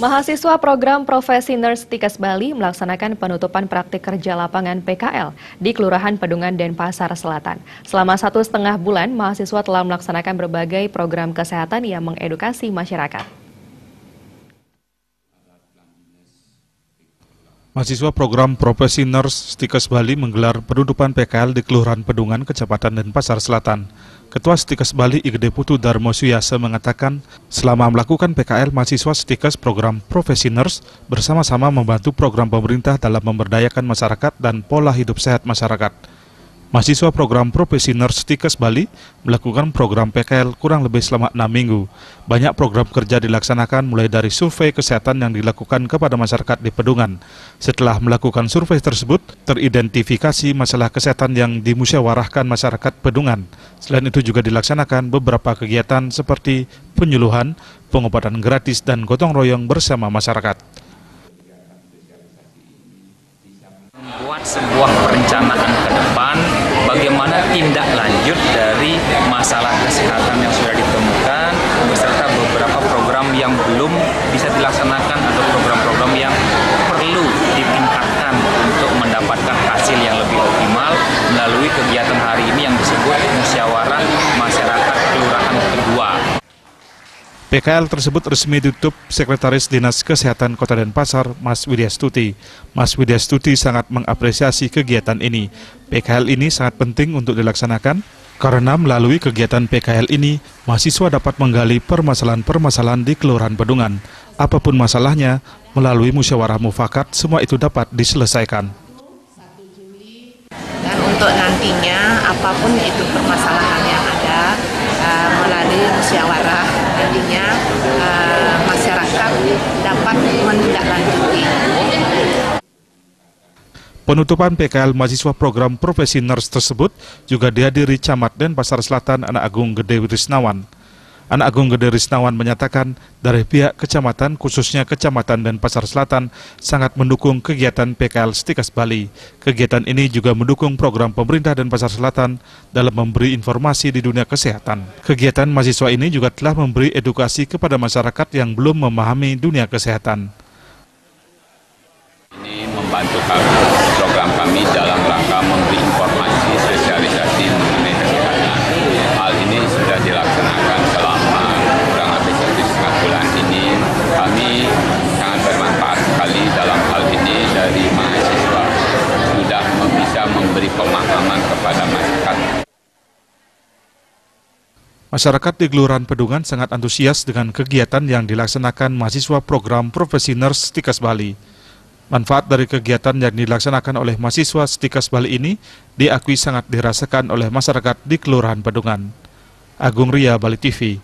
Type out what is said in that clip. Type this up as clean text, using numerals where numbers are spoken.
Mahasiswa program Profesi Nurse Stikes Bali melaksanakan penutupan praktik kerja lapangan PKL di Kelurahan Pedungan, Denpasar Selatan. Selama 1,5 bulan, mahasiswa telah melaksanakan berbagai program kesehatan yang mengedukasi masyarakat. Mahasiswa program Profesi Nurse Stikes Bali menggelar penutupan PKL di Kelurahan Pedungan, Kecamatan Denpasar Selatan. Ketua Stikes Bali Igede Putu Darmo Suyase mengatakan, selama melakukan PKL, mahasiswa Stikes program Profesi Nurse bersama-sama membantu program pemerintah dalam memberdayakan masyarakat dan pola hidup sehat masyarakat. Mahasiswa program Profesi Nurse Stikes Bali melakukan program PKL kurang lebih selama 6 minggu. Banyak program kerja dilaksanakan mulai dari survei kesehatan yang dilakukan kepada masyarakat di Pedungan. Setelah melakukan survei tersebut, teridentifikasi masalah kesehatan yang dimusyawarahkan masyarakat Pedungan. Selain itu juga dilaksanakan beberapa kegiatan seperti penyuluhan, pengobatan gratis, dan gotong royong bersama masyarakat. Membuat sebuah perencanaan ke depan bagaimana tindak lanjut dari masalah kesehatan yang sudah ditemukan beserta beberapa program yang belum bisa dilaksanakan atau program-program yang perlu ditingkatkan untuk mendapatkan hasil yang lebih optimal melalui kegiatan hari ini yang disebut musyawarah masyarakat kelurahan kedua. PKL tersebut resmi ditutup Sekretaris Dinas Kesehatan Kota Denpasar, Mas Widya Stuti. Mas Widya Stuti sangat mengapresiasi kegiatan ini. PKL ini sangat penting untuk dilaksanakan karena melalui kegiatan PKL ini, mahasiswa dapat menggali permasalahan-permasalahan di Kelurahan Pedungan. Apapun masalahnya, melalui musyawarah mufakat, semua itu dapat diselesaikan. Dan untuk nantinya, apapun itu permasalahan yang ada, melalui musyawarah, nantinya masyarakat dapat menindaklanjuti. Penutupan PKL mahasiswa program Profesi Nurse tersebut juga dihadiri Camat Denpasar Selatan Anak Agung Gede Risnawan. Anak Agung Gede Risnawan menyatakan dari pihak kecamatan, khususnya Kecamatan Denpasar Selatan, sangat mendukung kegiatan PKL Stikes Bali. Kegiatan ini juga mendukung program pemerintah Denpasar Selatan dalam memberi informasi di dunia kesehatan. Kegiatan mahasiswa ini juga telah memberi edukasi kepada masyarakat yang belum memahami dunia kesehatan. Ini membantu program kami dalam rangka memberi informasi sosialisasi mengenai kesehatan. Hal ini sudah dilaksanakan selama kurang lebih 1,5 bulan ini. Kami sangat bermanfaat sekali dalam hal ini dari mahasiswa. Sudah bisa memberi pemahaman kepada masyarakat. Masyarakat di Kelurahan Pedungan sangat antusias dengan kegiatan yang dilaksanakan mahasiswa program Profesi Nurse Stikes Bali. Manfaat dari kegiatan yang dilaksanakan oleh mahasiswa Stikes Bali ini diakui sangat dirasakan oleh masyarakat di Kelurahan Pedungan. Agung Ria, Bali TV.